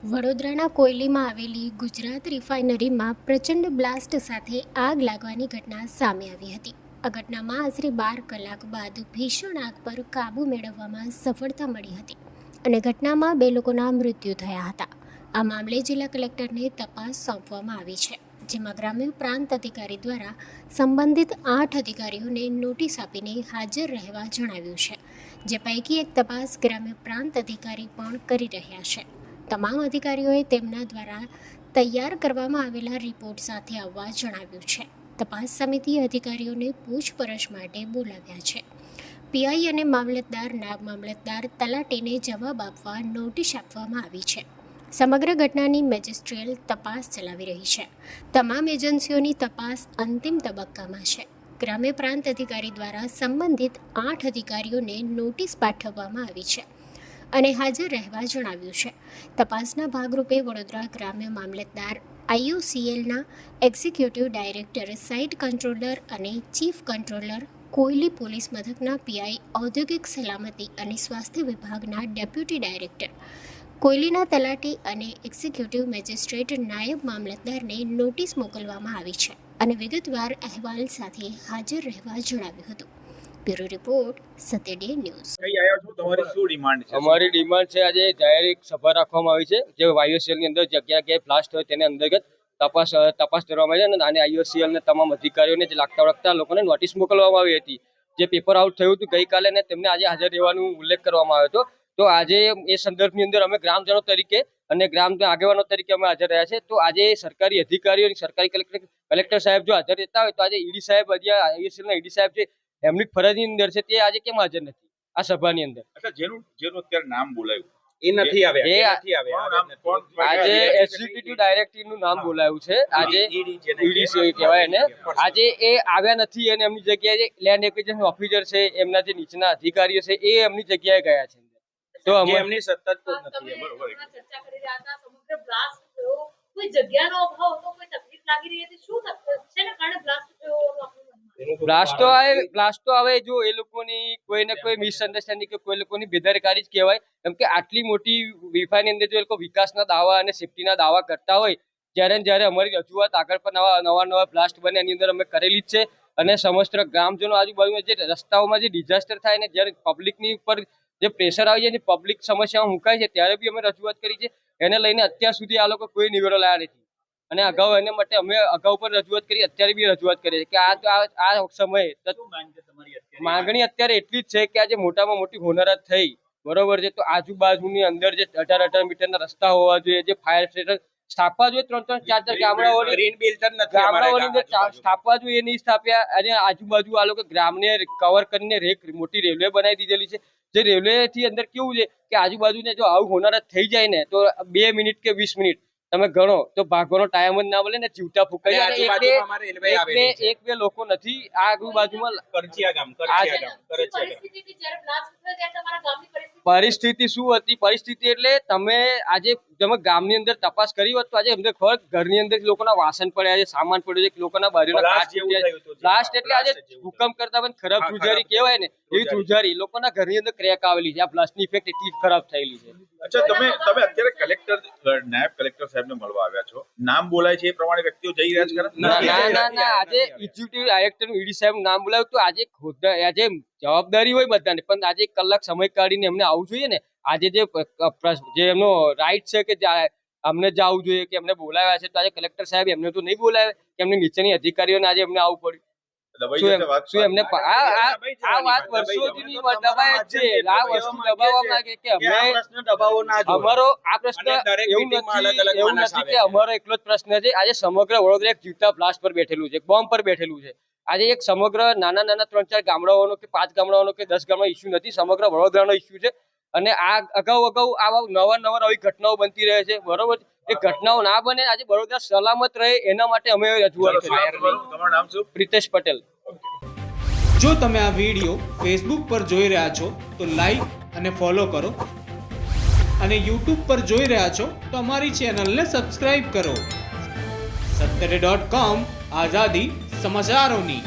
વડોદરાના કોયલીમાં આવેલી ગુજરાત રિફાઇનરીમાં પ્રચંડ બ્લાસ્ટ સાથે આગ લાગવાની ઘટના સામે આવી હતી. આ ઘટનામાં આશરે 12 કલાક બાદ ભીષણ આગ પર કાબૂ મેળવવામાં સફળતા મળી હતી અને ઘટનામાં 2 લોકોના મૃત્યુ થયા હતા. આ મામલે જિલ્લા કલેક્ટરને તપાસ સોંપવામાં આવી છે, જેમાં ગ્રામ્ય પ્રાંત અધિકારી દ્વારા સંબંધિત 8 અધિકારીઓને નોટિસ આપીને હાજર રહેવા જણાવ્યું છે, જે પૈકી એક તપાસ ગ્રામ્ય પ્રાંત અધિકારી પણ કરી રહ્યા છે. તમામ અધિકારીઓએ તેમના દ્વારા તૈયાર કરવામાં આવેલા રિપોર્ટ સાથે આવવા જણાવ્યું છે. તપાસ સમિતિ અધિકારીઓને પૂછપરછ માટે બોલાવ્યા છે. પીઆઈ અને મામલતદાર, નાયબ મામલતદાર, તલાટીને જવાબ આપવા નોટિસ આપવામાં આવી છે. સમગ્ર ઘટનાની મેજિસ્ટ્રીયલ તપાસ ચલાવી રહી છે. તમામ એજન્સીઓની તપાસ અંતિમ તબક્કામાં છે. ગ્રામ્ય પ્રાંત અધિકારી દ્વારા સંબંધિત 8 અધિકારીઓને નોટિસ પાઠવવામાં આવી છે અને હાજર રહેવા જણાવ્યું છે. તપાસના ભાગરૂપે વડોદરા ગ્રામ્ય મામલતદાર, IOCLના એક્ઝિક્યુટિવ ડાયરેક્ટર, સાઇટ કંટ્રોલર અને ચીફ કંટ્રોલર, કોયલી પોલીસ મથકના પીઆઈ, ઔદ્યોગિક સલામતી અને સ્વાસ્થ્ય વિભાગના ડેપ્યુટી ડાયરેક્ટર, કોયલીના તલાટી અને એક્ઝિક્યુટિવ મેજિસ્ટ્રેટ, નાયબ મામલતદારને નોટિસ મોકલવામાં આવી છે અને વિગતવાર અહેવાલ સાથે હાજર રહેવા જણાવ્યું હતું. બ્યુરો રિપોર્ટ, સત્ય ડે ન્યૂઝ. અમારી ડિમાન્ડ છે, આજે જાહેર એક સભા રાખવામાં આવી છે, જે IOCL ની અંદર જગ્યા ક્યાંય બ્લાસ્ટ હોય તેને અંતર્ગત તપાસ કરવામાં આવી છે અને IOCL ને તમામ અધિકારીઓને જે લાગતા લોકોને નોટિસ મોકલવામાં આવી હતી. જે પેપર આઉટ થયું હતું ગઈકાલે ને તેમને આજે હાજર રહેવાનું ઉલ્લેખ કરવામાં આવ્યો હતો. તો આજે એ સંદર્ભની અંદર અમે ગ્રામજનો તરીકે અને ગ્રામ આગેવાનો તરીકે અમે હાજર રહ્યા છે. તો આજે સરકારી અધિકારીઓ, સરકારી કલેક્ટર સાહેબ જો હાજર રહેતા હોય તો આજે ઈડી સાહેબ, IOCL ના ઈડી સાહેબ છે, એમની ફરજની અંદર છે, તે આજે કેમ હાજર નથી આ સભાની અંદર? જેનું અત્યારે નામ બોલાયું આજે એક્ઝિક્યુટિવ ડાયરેક્ટર નું નામ બોલાયું છે, આજે ઈડી કહેવાય એને. આજે એ આવ્યા નથી અને એમની જગ્યાએ લેન્ડ એક્વિઝિશન ઓફિસર છે, એમના જે નીચેના અધિકારીઓ છે, એ એમની જગ્યાએ ગયા છે. તો એમની સત્તા જ નથી. બરોબર. ચર્ચા કરી રહ્યા હતા. સમગ્ર બ્લાસ્ટ થયો, કોઈ જગ્યાનો અભાવ હતો, કોઈ તકલીફ લાગી રહી હતી, શું શેના કારણે બ્લાસ્ટ થયો? બ્લાસ્ટ તો હવે જો એ લોકોની કોઈ ને કોઈ મિસઅન્ડરસ્ટેન્ડિંગ કે કોઈ લોકોની બેદરકારી જ કહેવાય. કેમ કે આટલી મોટી રિફાઇનરી અંદર જો એ લોકો વિકાસના દાવા અને સેફટીના દાવા કરતા હોય, જ્યારે અમારી રજૂઆત આગળ પણ નવા બ્લાસ્ટ બને એની અંદર અમે કરેલી જ છે. અને સમસ્ત ગ્રામજનો આજુબાજુમાં જે રસ્તાઓમાં જે ડિઝાસ્ટર થાય ને જ્યારે પબ્લિકની ઉપર જે પ્રેશર આવી જાય ને, પબ્લિક સમસ્યાઓ મુકાય છે, ત્યારે બી અમે રજૂઆત કરી છે. એને લઈને અત્યાર સુધી આ લોકો કોઈ નિવેડો લાયા નથી અને અગાઉ એને માટે અમે અગાઉ પણ રજૂઆત કરી, અત્યારે બી રજૂઆત કરીએ કે આ સમયે માંગણી અત્યારે એટલી જ છે કે આજે મોટામાં મોટી હોનારત થઈ, બરોબર છે, તો આજુબાજુની અંદર જે 18 મીટરના રસ્તા હોવા જોઈએ, જે ફાયર સ્ટેશન સ્થાપવા જોઈએ, 3-4 ગામડાઓની અંદર સ્થાપવા જોઈએ, એ નહીં સ્થાપ્યા. અને આજુબાજુ આ લોકો ગ્રામને કવર કરીને મોટી રેલવે બનાવી દીધેલી છે. જે રેલવે થી અંદર કેવું છે કે આજુબાજુને જો આવું હોનારત થઈ જાય ને તો 2 મિનિટ કે 20 મિનિટ તમે ગણો તો ભાગવાનો ટાઈમ જ ના મળે ને, જીવતા ફૂંકાઈ. એક બે લોકો નથી આ આજુબાજુમાં. પરિસ્થિતિ શું હતી? પરિસ્થિતિ એટલે તમે ગામની અંદર તપાસ કરી હોત તો આજે અંદર ઘરની અંદર લોકોના વાસણ પડ્યા છે, સામાન પડ્યો છે, લોકોના બારીઓના કાચ બ્લાસ્ટ એટલે આજે ભૂકંપ કરતા પણ ખરાબ ધ્રુજારી કહેવાય ને, એવી ધ્રુજારી લોકોના ઘરની અંદર ક્રેક આવેલી છે. આ બ્લાસ્ટની ઇફેક્ટ એટલી ખરાબ થયેલી છે. અચ્છા, તમે અત્યારે નાયબ કલેક્ટર સાહેબને મળવા આવ્યા છો, નામ બોલાય છે એ પ્રમાણે વ્યક્તિઓ જઈ રહ્યા છે? ના, આજે એક્ઝિક્યુટિવ ડાયરેક્ટર ઈડી સાહેબ નામ બોલાવ્યું તો આજે જવાબદારી હોય બધાને, પણ આજે 1 કલાક સમય કાઢીને એમને આવવું જોઈએ ને. આજે જે એમનો રાઈટ છે કે અમને જ આવવું જોઈએ કે એમને બોલાવ્યા છે, તો આજે કલેક્ટર સાહેબ એમને તો નહીં બોલાવે કે એમની નીચેની અધિકારીઓને આજે એમને આવવું પડ્યું. શું એમને આ વાત વર્ષોથી દબાય છે? આ વસ્તુ દબાવવા માંગે કે અમારો આ પ્રશ્ન એવું નથી કે અમારો એકલો જ પ્રશ્ન છે. આજે સમગ્ર વડોદરા એક જીવતા બ્લાસ્ટ પર બેઠેલું છે, બોમ્બ પર બેઠેલું છે. આજે એક સમગ્ર નાના 3-4 ગામડાઓનો કે 5 ગામડાઓનો કે 10 ગામડાનો ઇસ્યુ નથી, સમગ્ર વડોદરાનો ઇસ્યુ છે. અને આ અગાઉ આવા નવા આવી ઘટનાઓ બનતી રહે છે, બરોબર? એ ઘટનાઓ ના બને, આજે વડોદરા સલામત રહે, એના માટે અમે રજૂઆત કરી. તમારું નામ શું? પ્રિતેશ પટેલ. જો તમે આ વિડીયો ફેસબુક પર જોઈ રહ્યા છો તો લાઈક અને ફોલો કરો, અને યુટ્યુબ પર જોઈ રહ્યા છો તો અમારી ચેનલને સબસ્ક્રાઇબ કરો. સત્તરે.com, આઝાદી સમાચારોની.